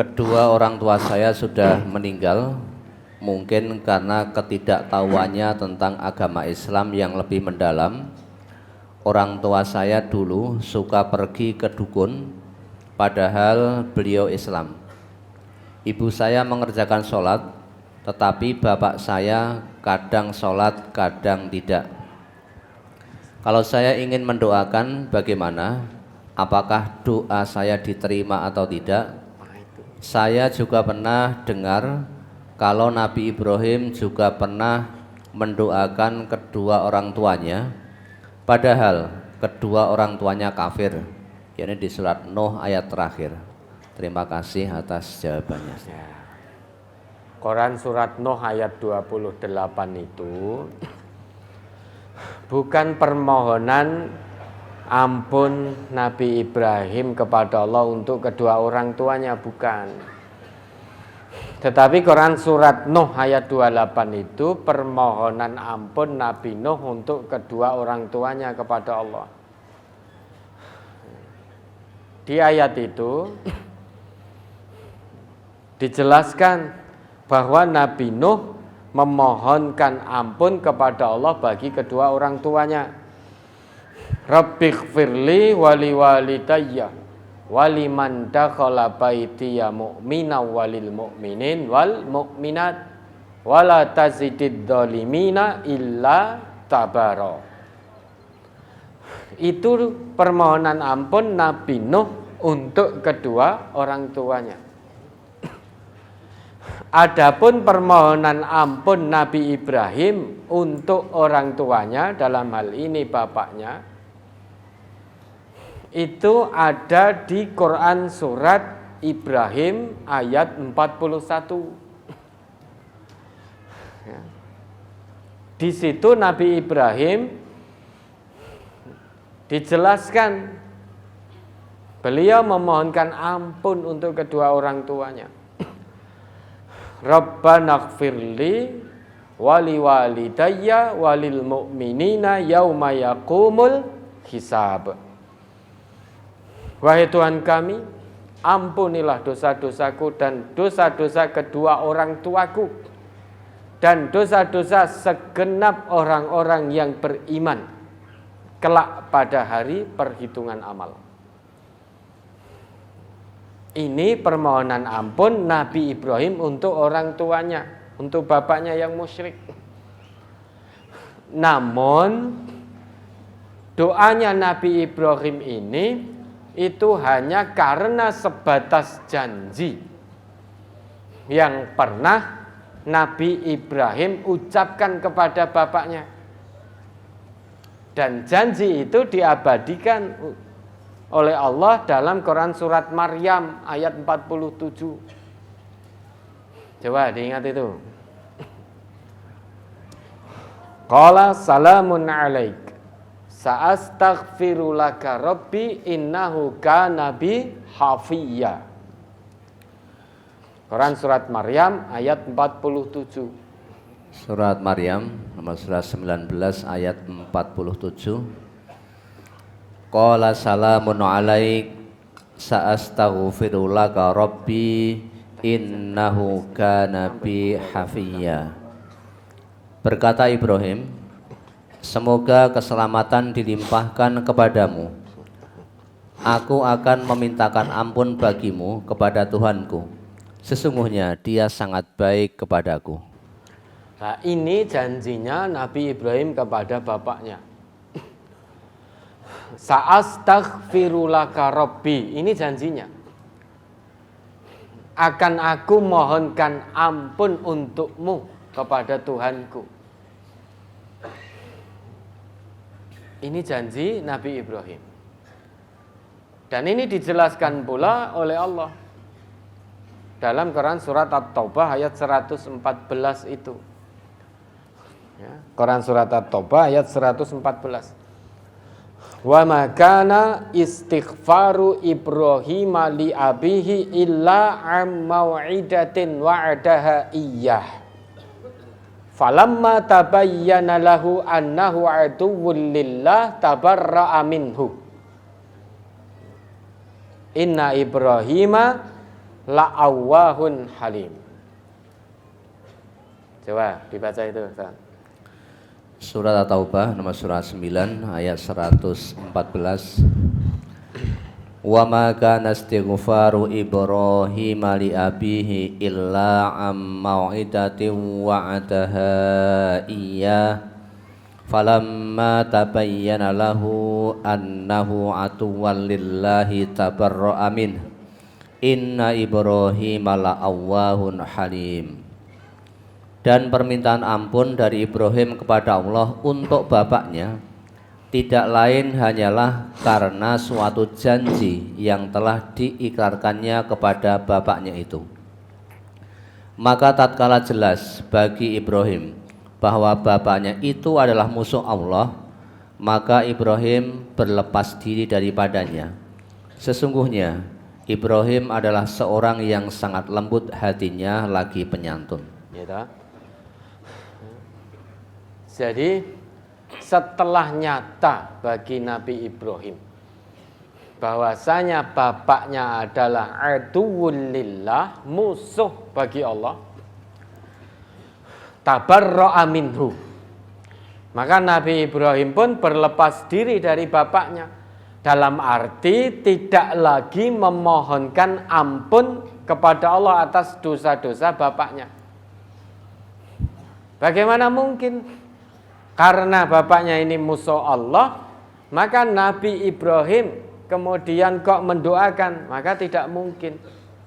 Kedua orang tua saya sudah meninggal, mungkin karena ketidaktahuannya tentang agama Islam yang lebih mendalam. Orang tua saya dulu suka pergi ke dukun, padahal beliau Islam. Ibu saya mengerjakan sholat, tetapi bapak saya kadang sholat, kadang tidak. Kalau saya ingin mendoakan, bagaimana? Apakah doa saya diterima atau tidak? Saya juga pernah dengar kalau Nabi Ibrahim juga pernah mendoakan kedua orang tuanya, padahal kedua orang tuanya kafir. Ini di surat Nuh ayat terakhir. Terima kasih atas jawabannya. Quran surat Nuh ayat 28 itu bukan permohonan ampun Nabi Ibrahim kepada Allah untuk kedua orang tuanya, bukan. Tetapi Quran surat Nuh ayat 28 itu permohonan ampun Nabi Nuh untuk kedua orang tuanya kepada Allah. Di ayat itu dijelaskan bahwa Nabi Nuh memohonkan ampun kepada Allah bagi kedua orang tuanya. Rabbighfirli wali walidayya waliman dakhala baitiya mu'mina walil mu'minin wal mu'minat wala tazidid dhalimina illa tabara. Itu permohonan ampun Nabi Nuh untuk kedua orang tuanya. Adapun permohonan ampun Nabi Ibrahim untuk orang tuanya, dalam hal ini bapaknya, itu ada di Quran surat Ibrahim ayat 41. Di situ Nabi Ibrahim dijelaskan beliau memohonkan ampun untuk kedua orang tuanya. Rabbanaghfirli wali walidayya walil mu'minina yauma yaqumul hisab. Wahai Tuhan kami, ampunilah dosa-dosaku dan dosa-dosa kedua orang tuaku dan dosa-dosa segenap orang-orang yang beriman kelak pada hari perhitungan amal. Ini permohonan ampun Nabi Ibrahim untuk orang tuanya, untuk bapaknya yang musyrik. Namun doanya Nabi Ibrahim ini itu hanya karena sebatas janji yang pernah Nabi Ibrahim ucapkan kepada bapaknya. Dan janji itu diabadikan oleh Allah dalam Quran surat Maryam ayat 47. Coba diingat itu. Qala salamun alaik sa'astaghfiru laka rabbi innahu kana bi hafiyya. Quran surat Maryam ayat 47. Surat Maryam nomor surat 19 ayat 47. Qala salamun alaik sa'astaghfiru laka rabbi innahu kana bi hafiyya. Berkata Ibrahim, semoga keselamatan dilimpahkan kepadamu. Aku akan memintakan ampun bagimu kepada Tuhanku. Sesungguhnya Dia sangat baik kepadaku. Nah, ini janjinya Nabi Ibrahim kepada bapaknya. Sa'astaghfiru laka rabbi, ini janjinya. Akan aku mohonkan ampun untukmu kepada Tuhanku. Ini janji Nabi Ibrahim. Dan ini dijelaskan pula oleh Allah dalam Quran surat At-Taubah ayat 114 itu. Ya, Quran surat At-Taubah ayat 114. Wa ma kana istighfaru Ibrahim li abihi illa am mau'idatin wa'adaha iyyah. Falamma tabayyana lahu annahu aduwwun lillah tabarra'a minhu. Inna Ibrahima la'awwahun halim. Coba dibaca itu, Ustaz. Surat At-Taubah nomor surat 9 ayat 114. Wa ma kana istighfaru Ibrahim li abihi illa am mau'idatin wa'adaha iyyah falamma tabayyana lahu annahu aduwwan lillahi tabarra'a min inna Ibrahim la'awwahun halim. Dan permintaan ampun dari Ibrahim kepada Allah untuk bapaknya tidak lain hanyalah karena suatu janji yang telah diikrarkannya kepada bapaknya itu. Maka tatkala jelas bagi Ibrahim bahwa bapaknya itu adalah musuh Allah, maka Ibrahim berlepas diri daripadanya. Sesungguhnya Ibrahim adalah seorang yang sangat lembut hatinya lagi penyantun. Ya, jadi setelah nyata bagi Nabi Ibrahim bahwasanya bapaknya adalah aduwwul lillah, musuh bagi Allah, tabarra'a minhu, maka Nabi Ibrahim pun berlepas diri dari bapaknya, dalam arti tidak lagi memohonkan ampun kepada Allah atas dosa-dosa bapaknya. Bagaimana mungkin? Karena bapaknya ini musuh Allah, maka Nabi Ibrahim kemudian kok mendoakan, maka tidak mungkin.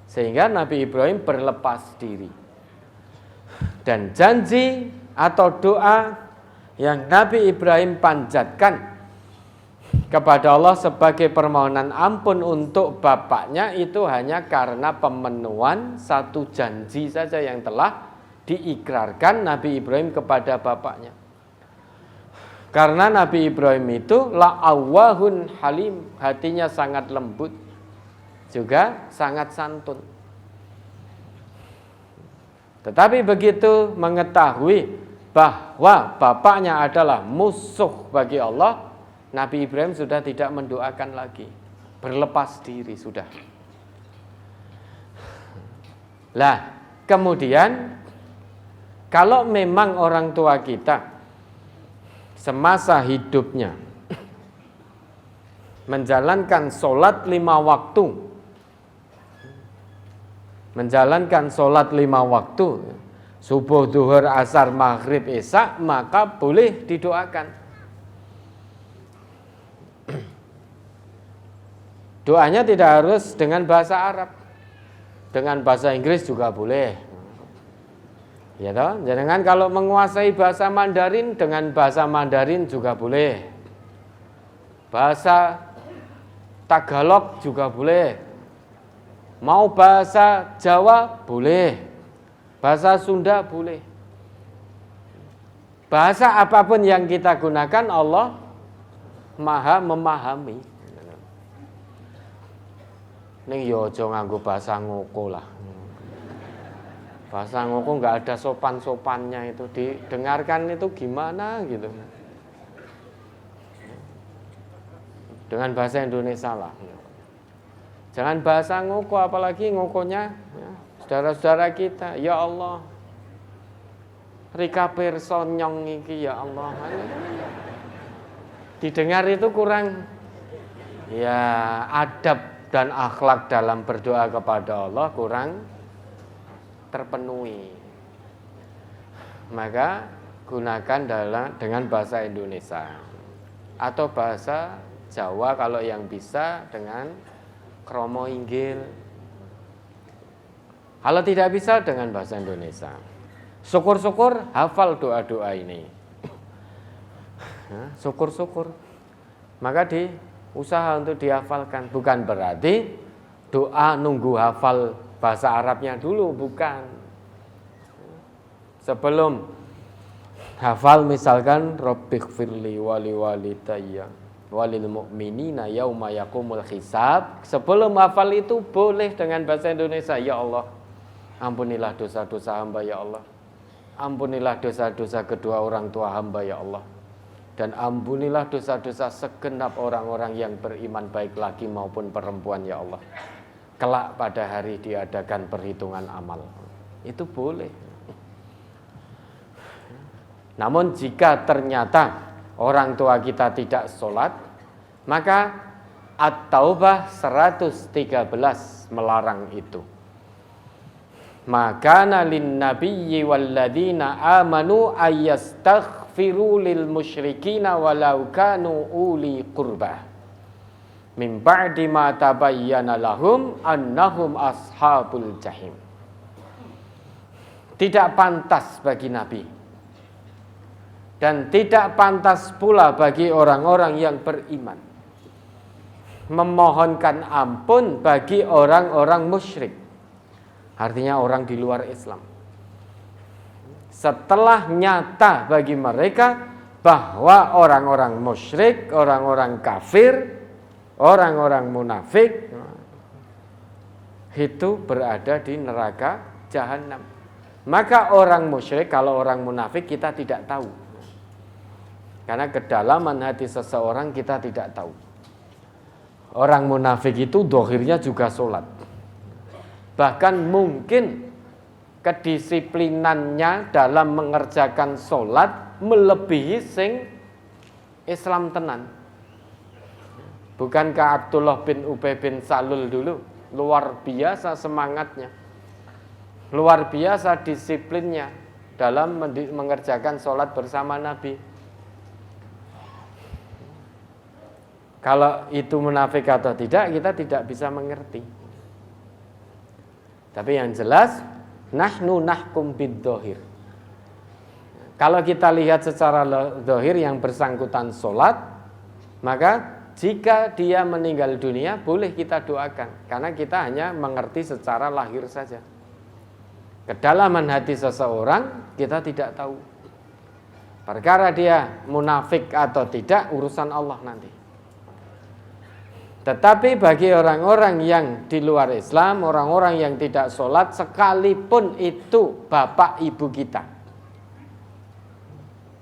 Sehingga Nabi Ibrahim berlepas diri. Dan janji atau doa yang Nabi Ibrahim panjatkan kepada Allah sebagai permohonan ampun untuk bapaknya itu hanya karena pemenuhan satu janji saja yang telah diikrarkan Nabi Ibrahim kepada bapaknya. Karena Nabi Ibrahim itu la'awwahun halim, hatinya sangat lembut, juga sangat santun. Tetapi begitu mengetahui bahwa bapaknya adalah musuh bagi Allah, Nabi Ibrahim sudah tidak mendoakan lagi, berlepas diri sudah. Lah, kemudian kalau memang orang tua kita semasa hidupnya menjalankan sholat 5 waktu, subuh, duhur, asar, maghrib, isya, maka boleh didoakan. Doanya tidak harus dengan bahasa Arab, dengan bahasa Inggris juga boleh. Ya toh, jangan kalau menguasai bahasa Mandarin dengan bahasa Mandarin juga boleh. Bahasa Tagalog juga boleh. Mau bahasa Jawa boleh. Bahasa Sunda boleh. Bahasa apapun yang kita gunakan Allah Maha memahami. Ning yo aja nganggo bahasa ngoko lah. Bahasa ngoko nggak ada sopan-sopannya, itu didengarkan itu gimana gitu. Dengan bahasa Indonesia lah. Jangan bahasa ngoko, apalagi ngokonya ya, saudara-saudara kita. Ya Allah, Rika pirsa nyong iki ya Allah. Didengar itu kurang ya, adab dan akhlak dalam berdoa kepada Allah kurang terpenuhi. Maka gunakan dengan bahasa Indonesia atau bahasa Jawa kalau yang bisa dengan kromo inggil. Kalau tidak bisa dengan bahasa Indonesia. Syukur-syukur hafal doa-doa ini. Syukur-syukur. Maka usaha untuk dihafalkan. Bukan berarti doa nunggu hafal bahasa Arabnya dulu, bukan. Sebelum hafal misalkan Rabbighfirli wali walidayya walil mu'minina yauma yaqumul hisab, sebelum hafal itu boleh dengan bahasa Indonesia. Ya Allah, ampunilah dosa-dosa hamba ya Allah. Ampunilah dosa-dosa kedua orang tua hamba ya Allah. Dan ampunilah dosa-dosa segenap orang-orang yang beriman baik laki maupun perempuan ya Allah. kelak pada hari diadakan perhitungan amal. Itu boleh. Namun jika ternyata orang tua kita tidak sholat, maka At-Taubah 113 melarang itu. Maka lin nabiyyi walladzina amanu ayastaghfiru lil musyrikina walau kanu uli qurbah min ba'di ma tabayyana lahum annahum ashabul jahim. Tidak pantas bagi Nabi dan tidak pantas pula bagi orang-orang yang beriman memohonkan ampun bagi orang-orang musyrik. Artinya orang di luar Islam. Setelah nyata bagi mereka bahwa orang-orang musyrik, orang-orang kafir, orang-orang munafik itu berada di neraka jahanam. Maka orang musyrik, kalau orang munafik kita tidak tahu. Karena kedalaman hati seseorang kita tidak tahu. Orang munafik itu dohirnya juga sholat. Bahkan mungkin kedisiplinannya dalam mengerjakan sholat melebihi sing Islam tenan. Bukankah Abdullah bin Ubay bin Salul dulu luar biasa semangatnya, luar biasa disiplinnya dalam mengerjakan sholat bersama Nabi. Kalau itu munafik atau tidak, kita tidak bisa mengerti. Tapi yang jelas, nahnu nahkum bid-dhahir. Kalau kita lihat secara dhahir yang bersangkutan sholat, maka jika dia meninggal dunia, boleh kita doakan. Karena kita hanya mengerti secara lahir saja. Kedalaman hati seseorang, kita tidak tahu. Perkara dia munafik atau tidak, urusan Allah nanti. Tetapi bagi orang-orang yang di luar Islam, orang-orang yang tidak sholat, sekalipun itu bapak ibu kita,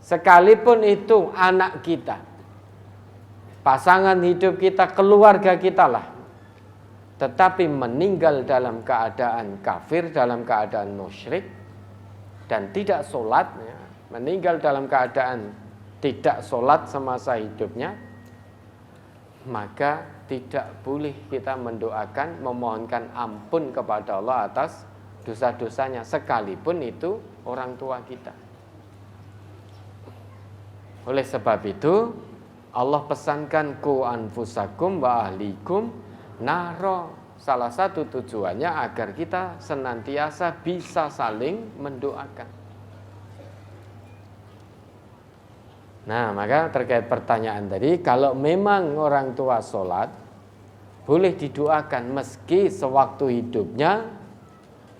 sekalipun itu anak kita, pasangan hidup kita, keluarga kita lah, tetapi meninggal dalam keadaan kafir, dalam keadaan musyrik, dan tidak sholat, meninggal dalam keadaan tidak sholat semasa hidupnya, maka tidak boleh kita mendoakan, memohonkan ampun kepada Allah atas dosa-dosanya, sekalipun itu orang tua kita. Oleh sebab itu, Allah pesankan ku anfusakum wa ahlikum naro. Salah satu tujuannya agar kita senantiasa bisa saling mendoakan. Nah, maka terkait pertanyaan tadi, kalau memang orang tua sholat, boleh didoakan meski sewaktu hidupnya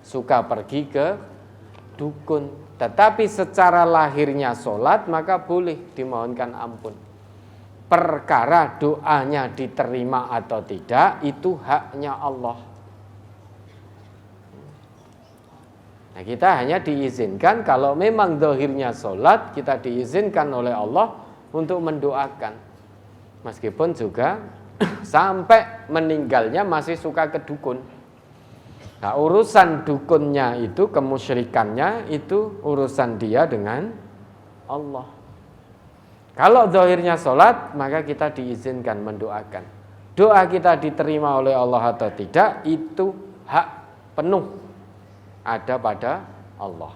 suka pergi ke dukun. Tetapi secara lahirnya sholat, maka boleh dimohonkan ampun. Perkara doanya diterima atau tidak, itu haknya Allah. Nah, kita hanya diizinkan kalau memang zahirnya sholat, kita diizinkan oleh Allah untuk mendoakan. Meskipun juga sampai meninggalnya masih suka ke dukun. Nah, urusan dukunnya itu, kemusyrikannya itu urusan dia dengan Allah. Kalau zahirnya sholat, maka kita diizinkan mendoakan. Doa kita diterima oleh Allah atau tidak, itu hak penuh ada pada Allah.